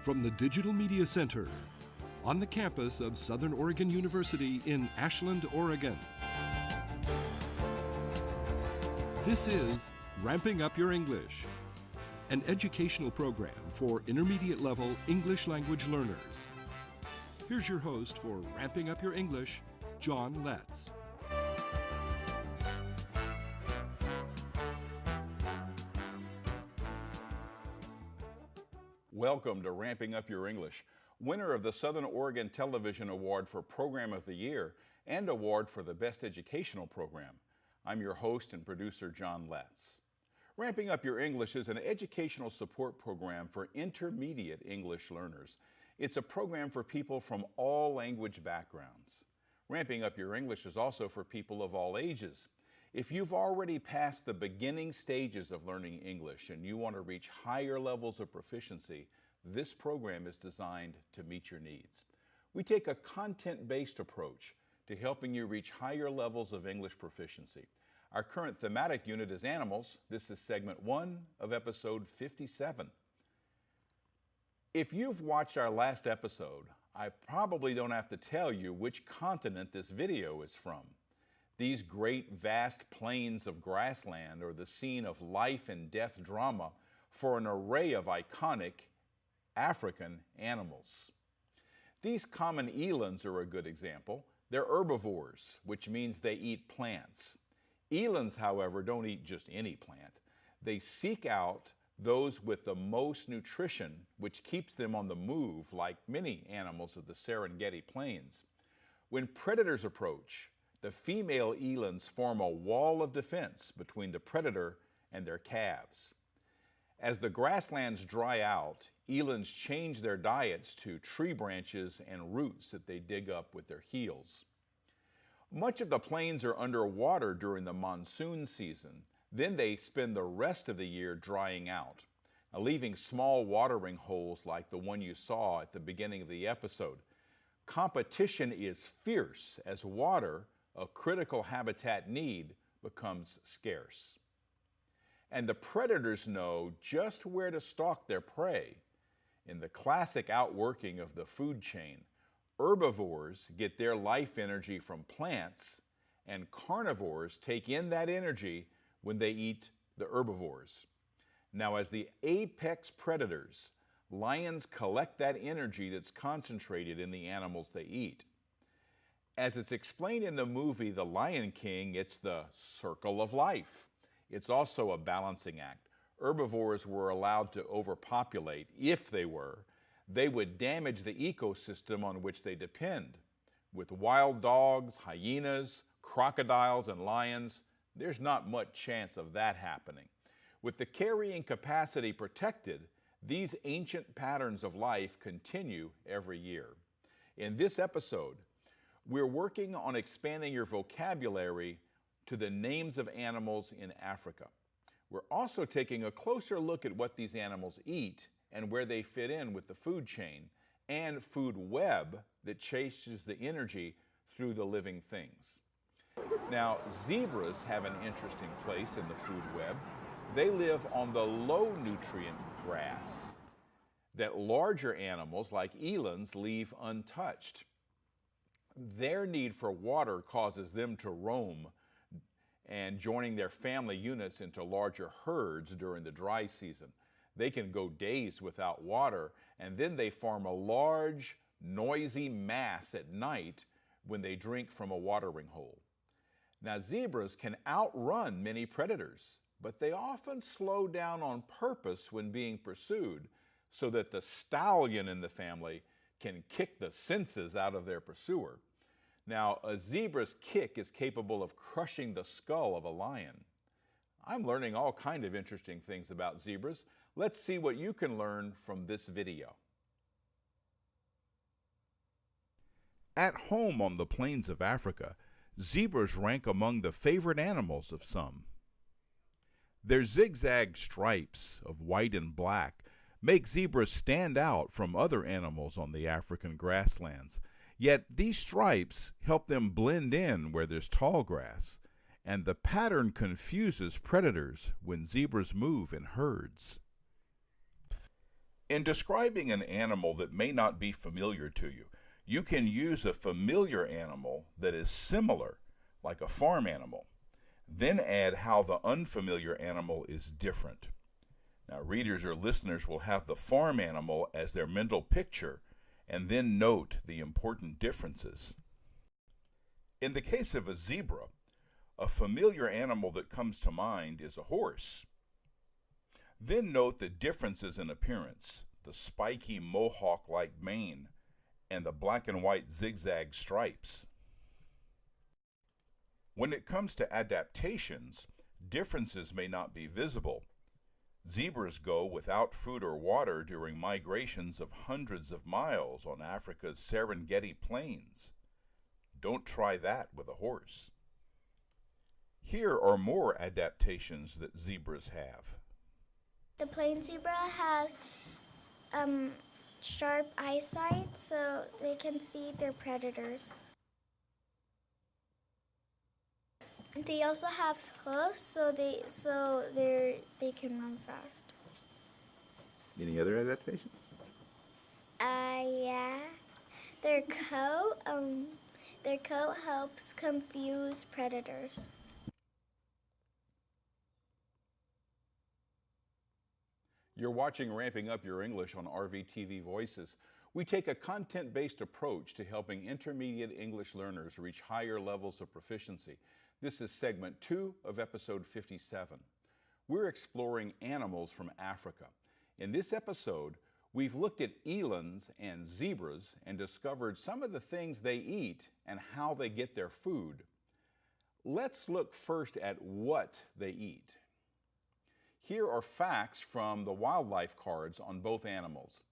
from the Digital Media Center on the campus of Southern Oregon University in Ashland, Oregon. This is Ramping Up Your English, an educational program for intermediate level English language learners. Here's your host for Ramping Up Your English, John Letts. Welcome to Ramping Up Your English, winner of the Southern Oregon Television Award for Program of the Year and Award for the Best Educational Program. I'm your host and producer, John Letts. Ramping Up Your English is an educational support program for intermediate English learners. It's a program for people from all language backgrounds. Ramping Up Your English is also for people of all ages. If you've already passed the beginning stages of learning English and you want to reach higher levels of proficiency, this program is designed to meet your needs. We take a content-based approach to helping you reach higher levels of English proficiency. Our current thematic unit is animals. This is segment 1 of episode 57. If you've watched our last episode, I probably don't have to tell you which continent this video is from. These great vast plains of grassland are the scene of life and death drama for an array of iconic African animals. These common elands are a good example. They're herbivores, which means they eat plants. Elands, however, don't eat just any plant. They seek out those with the most nutrition, which keeps them on the move, like many animals of the Serengeti Plains. When predators approach, the female elands form a wall of defense between the predator and their calves. As the grasslands dry out, elands change their diets to tree branches and roots that they dig up with their heels. Much of the plains are underwater during the monsoon season. Then they spend the rest of the year drying out, leaving small watering holes like the one you saw at the beginning of the episode. Competition is fierce as water, a critical habitat need, becomes scarce. And the predators know just where to stalk their prey. In the classic outworking of the food chain, herbivores get their life energy from plants, and carnivores take in that energy when they eat the herbivores. Now, as the apex predators, lions collect that energy that's concentrated in the animals they eat. As it's explained in the movie The Lion King, it's the circle of life. It's also a balancing act. Herbivores were allowed to overpopulate. If they were, they would damage the ecosystem on which they depend. With wild dogs, hyenas, crocodiles, and lions, there's not much chance of that happening. With the carrying capacity protected, these ancient patterns of life continue every year. In this episode, we're working on expanding your vocabulary to the names of animals in Africa. We're also taking a closer look at what these animals eat and where they fit in with the food chain and food web that chases the energy through the living things. Now, zebras have an interesting place in the food web. They live on the low nutrient grass that larger animals like elands leave untouched. Their need for water causes them to roam and joining their family units into larger herds during the dry season. They can go days without water, and then they form a large, noisy mass at night when they drink from a watering hole. Now, zebras can outrun many predators, but they often slow down on purpose when being pursued so that the stallion in the family can kick the senses out of their pursuer. Now, a zebra's kick is capable of crushing the skull of a lion. I'm learning all kinds of interesting things about zebras. Let's see what you can learn from this video. At home on the plains of Africa, zebras rank among the favorite animals of some. Their zigzag stripes of white and black make zebras stand out from other animals on the African grasslands. Yet these stripes help them blend in where there's tall grass, and the pattern confuses predators when zebras move in herds. In describing an animal that may not be familiar to you, you can use a familiar animal that is similar, like a farm animal. Then add how the unfamiliar animal is different. Now, readers or listeners will have the farm animal as their mental picture and then note the important differences. In the case of a zebra, a familiar animal that comes to mind is a horse. Then note the differences in appearance, the spiky mohawk-like mane and the black and white zigzag stripes. When it comes to adaptations, differences may not be visible. Zebras go without food or water during migrations of hundreds of miles on Africa's Serengeti plains. Don't try that with a horse. Here are more adaptations that zebras have. The plain zebra has sharp eyesight, so they can see their predators. They also have hooves, so they can run fast. Any other adaptations? Yeah. Their coat helps confuse predators. You're watching Ramping Up Your English on RVTV Voices. We take a content-based approach to helping intermediate English learners reach higher levels of proficiency. This is segment 2 of episode 57. We're exploring animals from Africa. In this episode, we've looked at elands and zebras and discovered some of the things they eat and how they get their food. Let's look first at what they eat. Here are facts from the wildlife cards on both animals.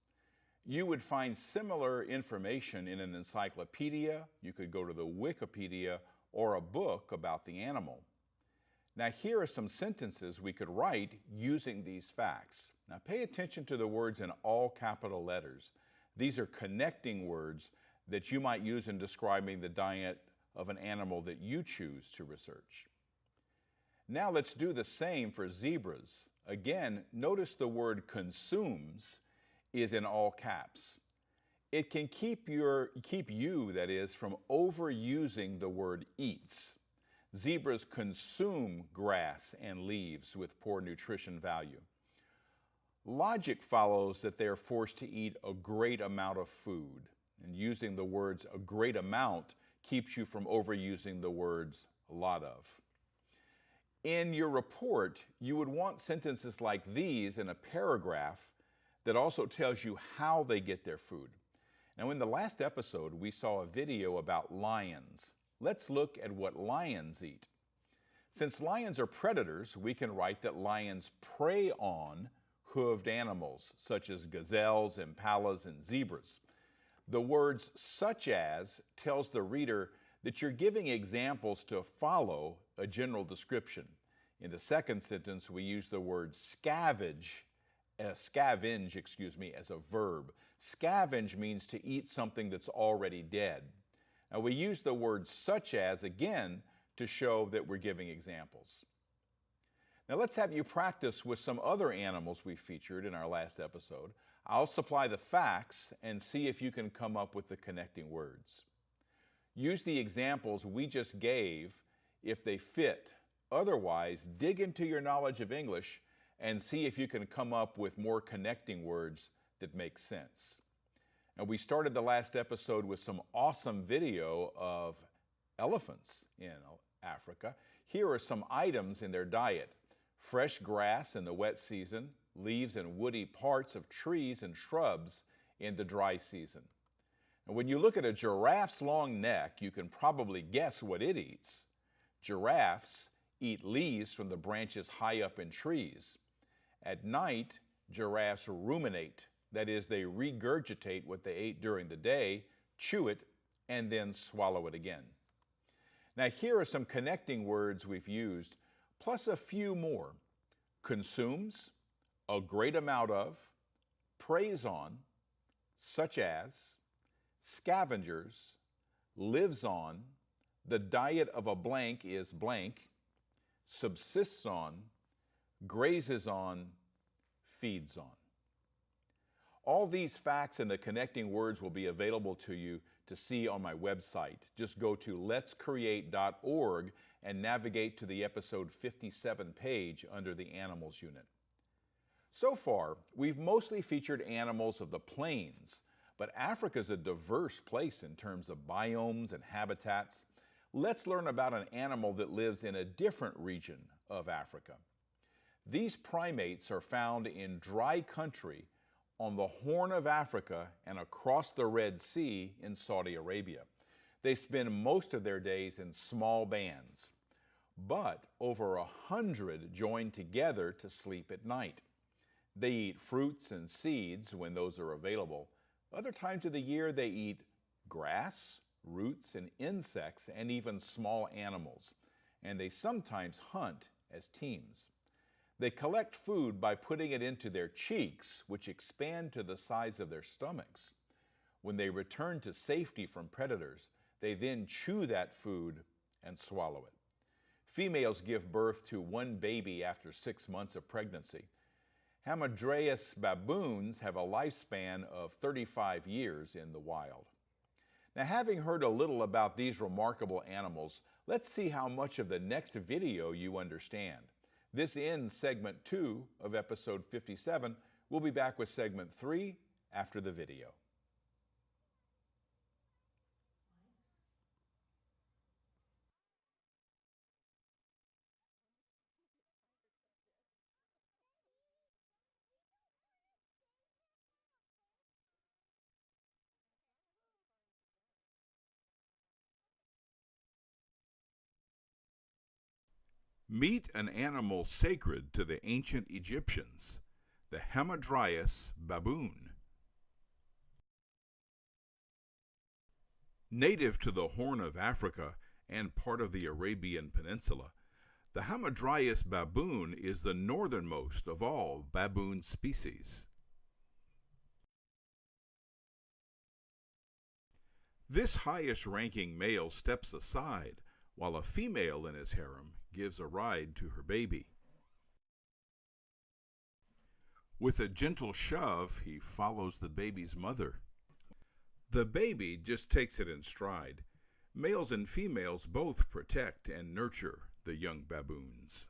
You would find similar information in an encyclopedia. You could go to the Wikipedia or a book about the animal. Now here are some sentences we could write using these facts. Now pay attention to the words in all capital letters. These are connecting words that you might use in describing the diet of an animal that you choose to research. Now let's do the same for zebras. Again, notice the word consumes is in all caps. It can keep you, that is, from overusing the word eats. Zebras consume grass and leaves with poor nutrition value. Logic follows that they are forced to eat a great amount of food, and using the words a great amount keeps you from overusing the words a lot of. In your report, you would want sentences like these in a paragraph that also tells you how they get their food. Now, in the last episode, we saw a video about lions. Let's look at what lions eat. Since lions are predators, we can write that lions prey on hooved animals, such as gazelles, impalas, and zebras. The words such as tells the reader that you're giving examples to follow a general description. In the second sentence, we use the word scavenge as a verb. Scavenge means to eat something that's already dead. Now we use the word such as again to show that we're giving examples. Now let's have you practice with some other animals we featured in our last episode. I'll supply the facts and see if you can come up with the connecting words. Use the examples we just gave if they fit. Otherwise, dig into your knowledge of English and see if you can come up with more connecting words that make sense. Now, we started the last episode with some awesome video of elephants in Africa. Here are some items in their diet: fresh grass in the wet season, leaves and woody parts of trees and shrubs in the dry season. And when you look at a giraffe's long neck, you can probably guess what it eats. Giraffes eat leaves from the branches high up in trees. At night, giraffes ruminate. That is, they regurgitate what they ate during the day, chew it, and then swallow it again. Now here are some connecting words we've used, plus a few more. Consumes, a great amount of, preys on, such as, scavengers, lives on, the diet of a blank is blank, subsists on, grazes on, feeds on. All these facts and the connecting words will be available to you to see on my website. Just go to letscreate.org and navigate to the episode 57 page under the Animals unit. So far, we've mostly featured animals of the plains, but Africa is a diverse place in terms of biomes and habitats. Let's learn about an animal that lives in a different region of Africa. These primates are found in dry country on the Horn of Africa and across the Red Sea in Saudi Arabia. They spend most of their days in small bands, but over 100 join together to sleep at night. They eat fruits and seeds when those are available. Other times of the year they eat grass, roots, and insects, and even small animals. And they sometimes hunt as teams. They collect food by putting it into their cheeks, which expand to the size of their stomachs. When they return to safety from predators, they then chew that food and swallow it. Females give birth to one baby after 6 months of pregnancy. Hamadryas baboons have a lifespan of 35 years in the wild. Now, having heard a little about these remarkable animals, let's see how much of the next video you understand. This ends segment 2 of episode 57. We'll be back with segment 3 after the video. Meet an animal sacred to the ancient Egyptians, the Hamadryas baboon. Native to the Horn of Africa and part of the Arabian Peninsula, the Hamadryas baboon is the northernmost of all baboon species. This highest-ranking male steps aside while a female in his harem gives a ride to her baby. With a gentle shove, he follows the baby's mother. The baby just takes it in stride. Males and females both protect and nurture the young baboons.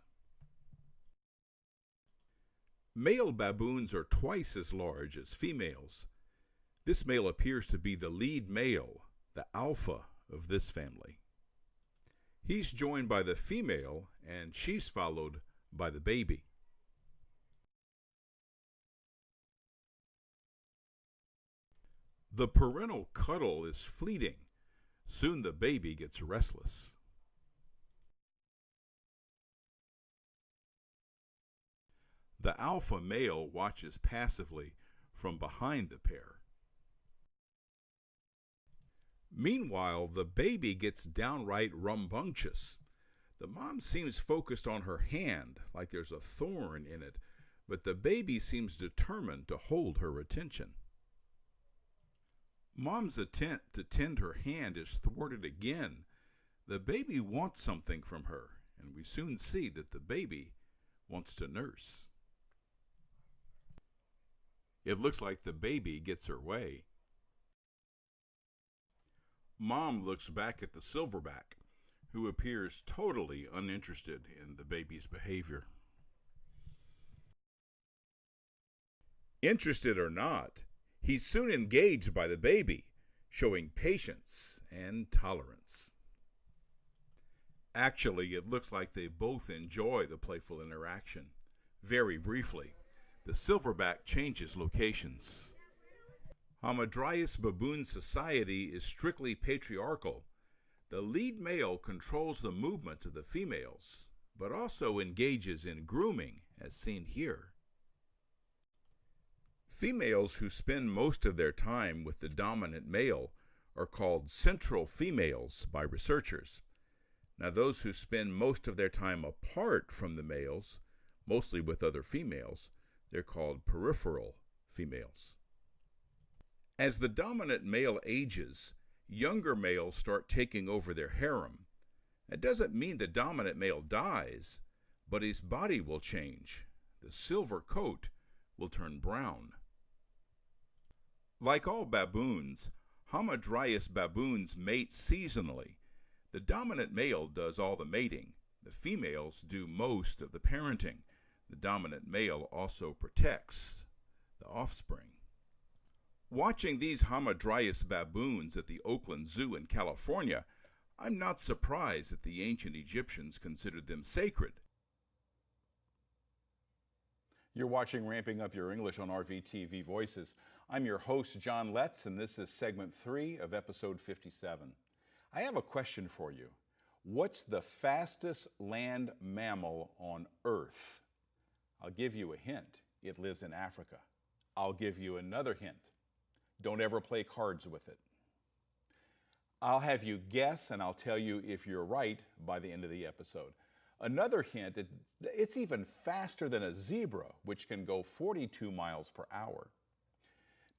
Male baboons are twice as large as females. This male appears to be the lead male, the alpha of this family. He's joined by the female, and she's followed by the baby. The parental cuddle is fleeting. Soon the baby gets restless. The alpha male watches passively from behind the pair. Meanwhile, the baby gets downright rambunctious. The mom seems focused on her hand, like there's a thorn in it, but the baby seems determined to hold her attention. Mom's attempt to tend her hand is thwarted again. The baby wants something from her, and we soon see that the baby wants to nurse. It looks like the baby gets her way. Mom looks back at the silverback, who appears totally uninterested in the baby's behavior. Interested or not, he's soon engaged by the baby, showing patience and tolerance. Actually, it looks like they both enjoy the playful interaction. Very briefly, the silverback changes locations. Hamadryas baboon society is strictly patriarchal. The lead male controls the movements of the females, but also engages in grooming, as seen here. Females who spend most of their time with the dominant male are called central females by researchers. Now, those who spend most of their time apart from the males, mostly with other females, they're called peripheral females. As the dominant male ages, younger males start taking over their harem. That doesn't mean the dominant male dies, but his body will change. The silver coat will turn brown. Like all baboons, Hamadryas baboons mate seasonally. The dominant male does all the mating. The females do most of the parenting. The dominant male also protects the offspring. Watching these Hamadryas baboons at the Oakland Zoo in California, I'm not surprised that the ancient Egyptians considered them sacred. You're watching Ramping Up Your English on RVTV Voices. I'm your host, John Letts, and this is segment 3 of episode 57. I have a question for you. What's the fastest land mammal on Earth? I'll give you a hint. It lives in Africa. I'll give you another hint. Don't ever play cards with it. I'll have you guess, and I'll tell you if you're right by the end of the episode. Another hint, it's even faster than a zebra, which can go 42 miles per hour.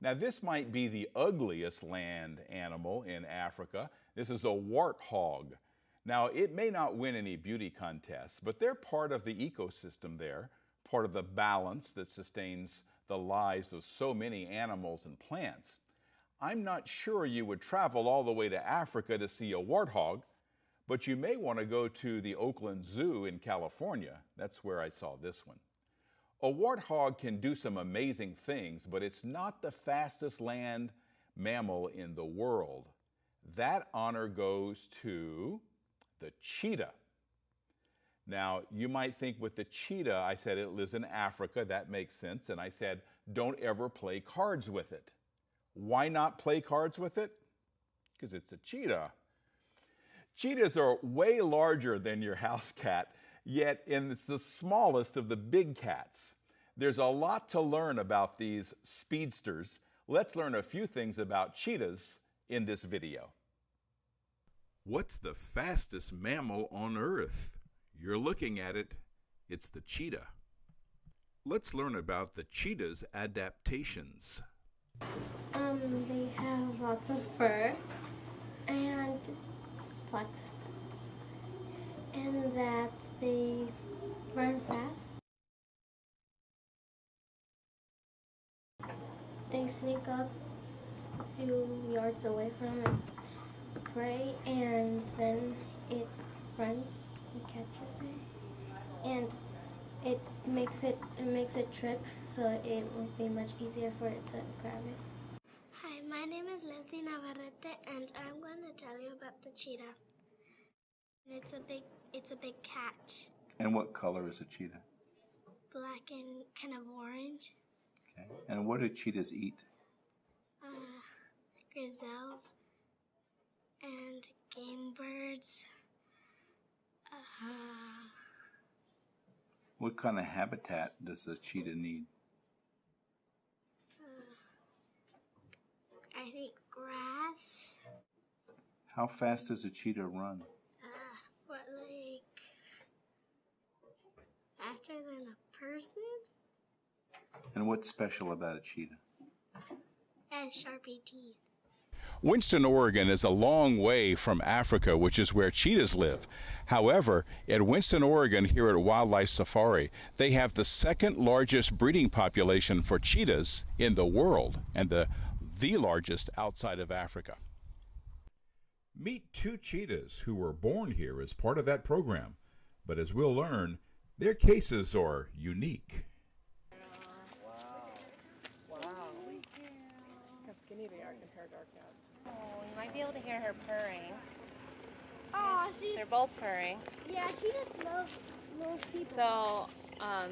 Now, this might be the ugliest land animal in Africa. This is a warthog. Now, it may not win any beauty contests, but they're part of the ecosystem there, part of the balance that sustains the lives of so many animals and plants. I'm not sure you would travel all the way to Africa to see a warthog, but you may want to go to the Oakland Zoo in California. That's where I saw this one. A warthog can do some amazing things, but it's not the fastest land mammal in the world. That honor goes to the cheetah. Now, you might think with the cheetah, I said it lives in Africa. That makes sense. And I said, don't ever play cards with it. Why not play cards with it? Because it's a cheetah. Cheetahs are way larger than your house cat, yet it's the smallest of the big cats. There's a lot to learn about these speedsters. Let's learn a few things about cheetahs in this video. What's the fastest mammal on Earth? You're looking at it. It's the cheetah. Let's learn about the cheetah's adaptations. They have lots of fur and black spots, and that they run fast. They sneak up a few yards away from its prey, and then it runs and catches it, and it makes it trip, so it will be much easier for it to grab it. Hi, my name is Leslie Navarrete, and I'm going to tell you about the cheetah. It's a big cat. And what color is a cheetah? Black and kind of orange. Okay. And what do cheetahs eat? Gazelles and game birds. What kind of habitat does a cheetah need? I think grass. How fast does a cheetah run? Like faster than a person? And what's special about a cheetah? It has sharpie teeth. Winston, Oregon is a long way from Africa, which is where cheetahs live. However, at Winston, Oregon, here at Wildlife Safari, they have the second largest breeding population for cheetahs in the world, and the largest outside of Africa. Meet two cheetahs who were born here as part of that program, but as we'll learn, their cases are unique. Wow. How skinny they are compared to our cats. Oh, you might be able to hear her purring. Oh, They're both purring. yeah, she just loves people. So,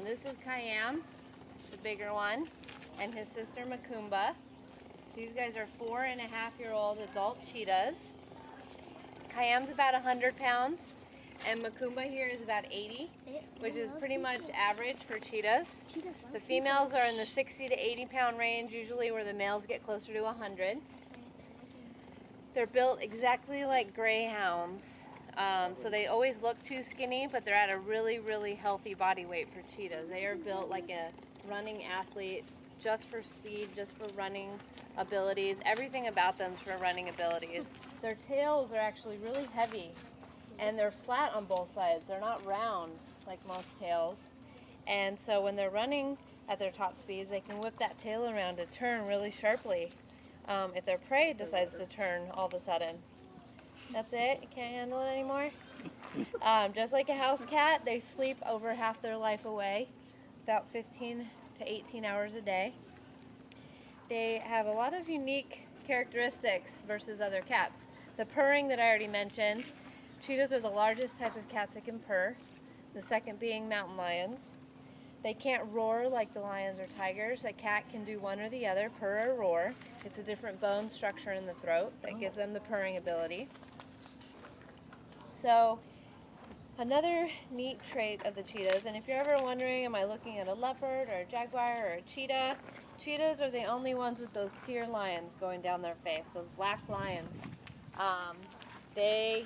this is Kayam, the bigger one, and his sister Makumba. These guys are 4.5-year-old adult cheetahs. Kayam's about 100 pounds, and Makumba here is about 80, which is pretty much average for cheetahs. The females are in the 60 to 80 pound range, usually, where the males get closer to 100. They're built exactly like greyhounds, so they always look too skinny, but they're at a really, really healthy body weight for cheetahs. They are built like a running athlete, just for speed, just for running abilities. Everything about them is for running abilities. Their tails are actually really heavy, and they're flat on both sides. They're not round like most tails. And so when they're running at their top speeds, they can whip that tail around to turn really sharply. if their prey decides to turn all of a sudden. That's it? You can't handle it anymore? Just like a house cat, they sleep over half their life away, about 15 to 18 hours a day. They have a lot of unique characteristics versus other cats. The purring that I already mentioned, cheetahs are the largest type of cats that can purr, the second being mountain lions. They can't roar like the lions or tigers. A cat can do one or the other, purr or roar. It's a different bone structure in the throat that gives them the purring ability. So another neat trait of the cheetahs, and if you're ever wondering, am I looking at a leopard or a jaguar or a cheetah? Cheetahs are the only ones with those tear lines going down their face, those black lines. They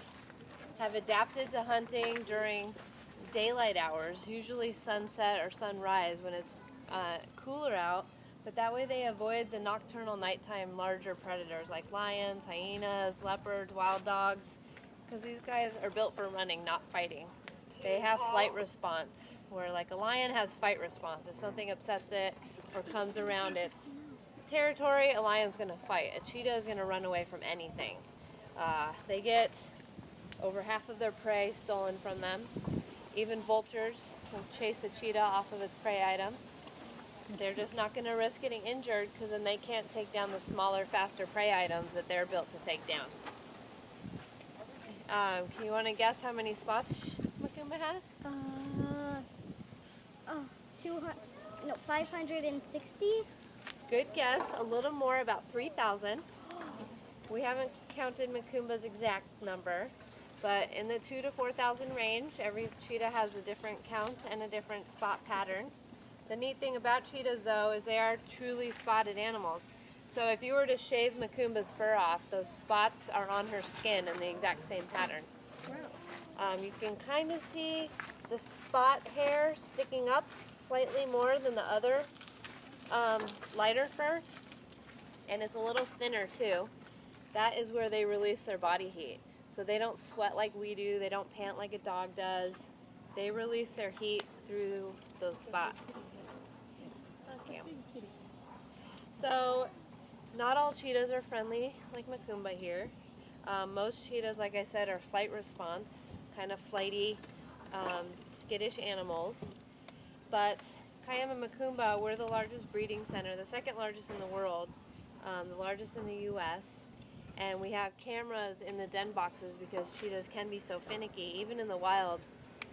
have adapted to hunting during daylight hours, usually sunset or sunrise when it's cooler out, but that way they avoid the nocturnal nighttime larger predators like lions, hyenas, leopards, wild dogs, because these guys are built for running, not fighting. They have flight response, where like a lion has fight response. If something upsets it or comes around its territory, a lion's going to fight. A cheetah is going to run away from anything. They get over half of their prey stolen from them. Even vultures will chase a cheetah off of its prey item. They're just not going to risk getting injured because then they can't take down the smaller, faster prey items that they're built to take down. Can you want to guess how many spots Macumba has? 560. Good guess. A little more, about 3,000. We haven't counted Macumba's exact number, but in the 2,000 to 4,000 range. Every cheetah has a different count and a different spot pattern. The neat thing about cheetahs, though, is they are truly spotted animals. So if you were to shave Macumba's fur off, those spots are on her skin in the exact same pattern. You can kind of see the spot hair sticking up slightly more than the other lighter fur, and it's a little thinner too. That is where they release their body heat. So they don't sweat like we do, they don't pant like a dog does. They release their heat through those spots. Okay. So not all cheetahs are friendly like Macumba here. Most cheetahs, like I said, are flight response, kind of flighty, skittish animals. But Kayam and Macumba, we're the largest breeding center, the second largest in the world, the largest in the US. And we have cameras in the den boxes because cheetahs can be so finicky. Even in the wild,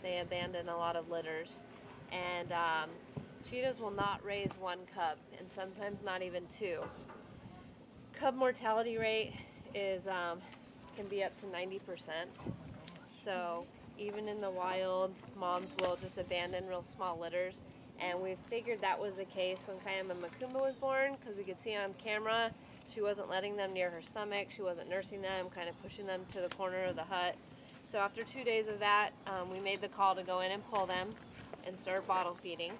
they abandon a lot of litters. And cheetahs will not raise one cub, and sometimes not even two. Cub mortality rate is can be up to 90%. So even in the wild, moms will just abandon real small litters. And we figured that was the case when Kayam and Macumba was born, because we could see on camera she wasn't letting them near her stomach, she wasn't nursing them, kind of pushing them to the corner of the hut. So after 2 days of that, we made the call to go in and pull them and start bottle feeding.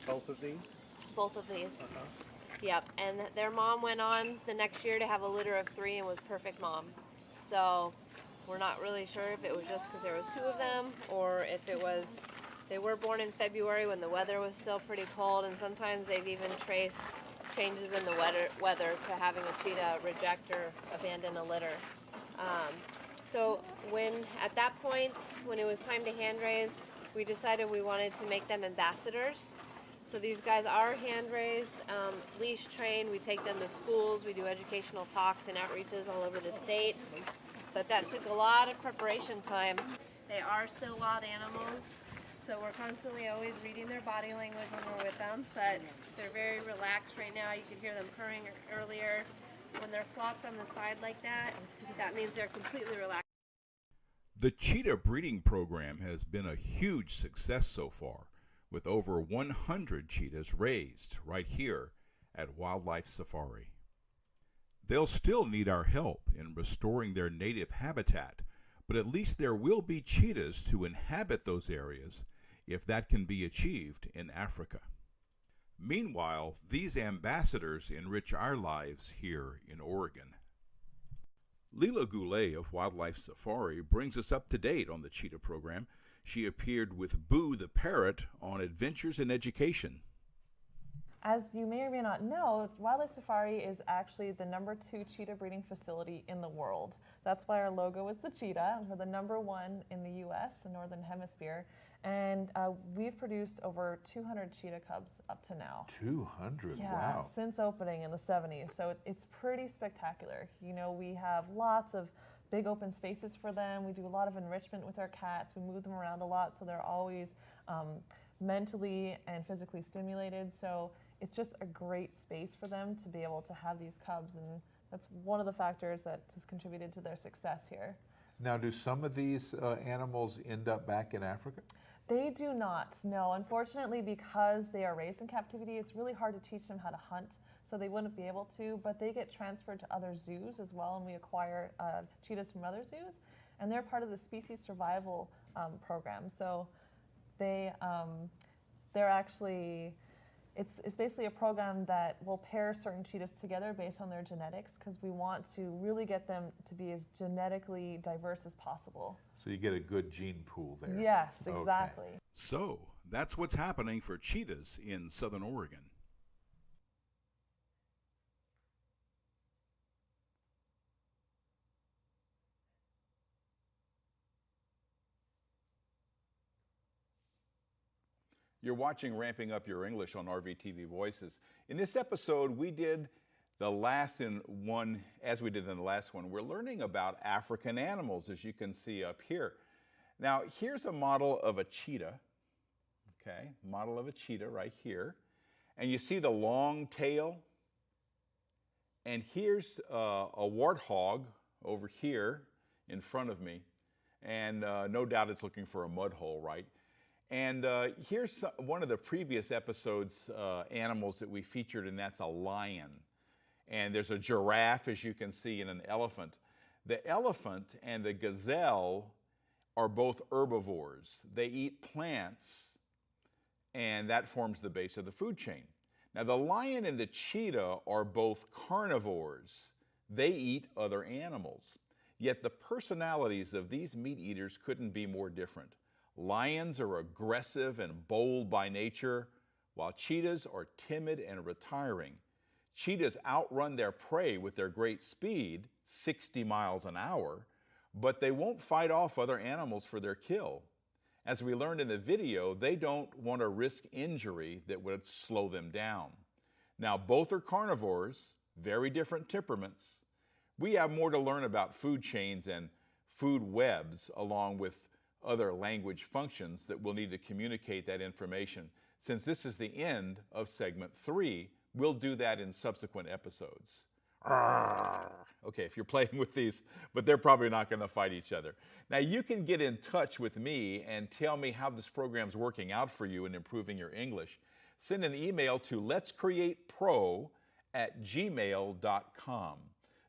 Both of these? Both of these. Yep, and their mom went on the next year to have a litter of 3 and was perfect mom. So we're not really sure if it was just because there was 2 of them, or if it was, they were born in February when the weather was still pretty cold, and sometimes they've even traced changes in the weather to having a cheetah reject or abandon a litter. So at that point, when it was time to hand raise, we decided we wanted to make them ambassadors. So these guys are hand raised, leash trained. We take them to schools. We do educational talks and outreaches all over the states. But that took a lot of preparation time. They are still wild animals, so we're constantly always reading their body language when we're with them. But they're very relaxed right now. You could hear them purring earlier. When they're flopped on the side like that, that means they're completely relaxed. The cheetah breeding program has been a huge success so far, with over 100 cheetahs raised right here at Wildlife Safari. They'll still need our help in restoring their native habitat, but at least there will be cheetahs to inhabit those areas if that can be achieved in Africa. Meanwhile, these ambassadors enrich our lives here in Oregon. Leela Goulet of Wildlife Safari brings us up to date on the cheetah program. She appeared with Boo the parrot on Adventures in Education. As you may or may not know, Wildlife Safari is actually the #2 cheetah breeding facility in the world. That's why our logo is the cheetah. We're the #1 in the US, the Northern Hemisphere. And we've produced over 200 cheetah cubs up to now. 200, Yeah, wow. since opening in the 70s. So it's pretty spectacular. You know, we have lots of big open spaces for them. We do a lot of enrichment with our cats. We move them around a lot, so they're always mentally and physically stimulated. So it's just a great space for them to be able to have these cubs, and that's one of the factors that has contributed to their success here. Now, do some of these animals end up back in Africa? They do not, no. Unfortunately, because they are raised in captivity, it's really hard to teach them how to hunt, so they wouldn't be able to, but they get transferred to other zoos as well, and we acquire cheetahs from other zoos, and they're part of the species survival program. So they're actually, it's basically a program that will pair certain cheetahs together based on their genetics, because we want to really get them to be as genetically diverse as possible. So you get a good gene pool there. Yes, exactly. Okay. So, that's what's happening for cheetahs in Southern Oregon. You're watching Ramping Up Your English on RVTV Voices. In this episode, we did the last in one, as we did in the last one, we're learning about African animals, as you can see up here. Now, here's a model of a cheetah, okay? Model of a cheetah right here. And you see the long tail. And here's a warthog over here in front of me. And no doubt it's looking for a mud hole, right? And here's one of the previous episodes, animals that we featured, and that's a lion. And there's a giraffe, as you can see, and an elephant. The elephant and the gazelle are both herbivores. They eat plants, and that forms the base of the food chain. Now, the lion and the cheetah are both carnivores. They eat other animals. Yet the personalities of these meat eaters couldn't be more different. Lions are aggressive and bold by nature, while cheetahs are timid and retiring. Cheetahs outrun their prey with their great speed, 60 miles an hour, but they won't fight off other animals for their kill. As we learned in the video, they don't want to risk injury that would slow them down. Now, both are carnivores, very different temperaments. We have more to learn about food chains and food webs, along with other language functions that we'll need to communicate that information. Since this is the end of segment 3, we'll do that in subsequent episodes. Okay, if you're playing with these, but they're probably not going to fight each other. Now, you can get in touch with me and tell me how this program's working out for you in improving your English. Send an email to letscreatepro@gmail.com.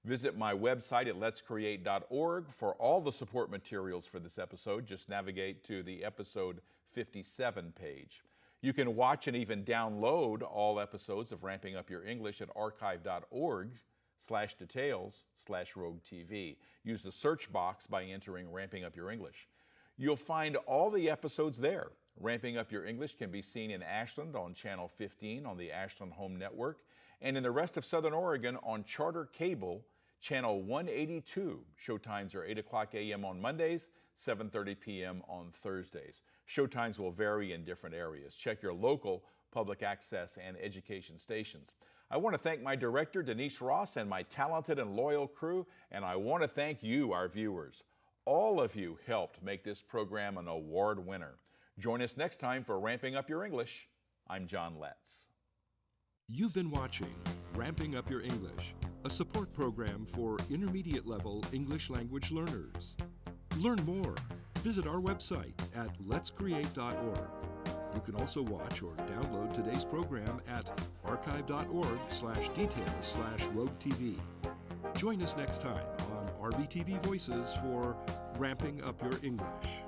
Visit my website at letscreate.org for all the support materials for this episode. Just navigate to the episode 57 page. You can watch and even download all episodes of Ramping Up Your English at archive.org/details/RogueTV. Use the search box by entering Ramping Up Your English. You'll find all the episodes there. Ramping Up Your English can be seen in Ashland on Channel 15 on the Ashland Home Network, and in the rest of Southern Oregon on Charter Cable, Channel 182. Showtimes are 8 o'clock a.m. on Mondays, 7:30 p.m. on Thursdays. Showtimes will vary in different areas. Check your local public access and education stations. I want to thank my director, Denise Ross, and my talented and loyal crew, and I want to thank you, our viewers. All of you helped make this program an award winner. Join us next time for Ramping Up Your English. I'm John Letts. You've been watching Ramping Up Your English, a support program for intermediate level English language learners. Learn more. Visit our website at letscreate.org. You can also watch or download today's program at archive.org/details/RogueTV. Join us next time on RVTV Voices for Ramping Up Your English.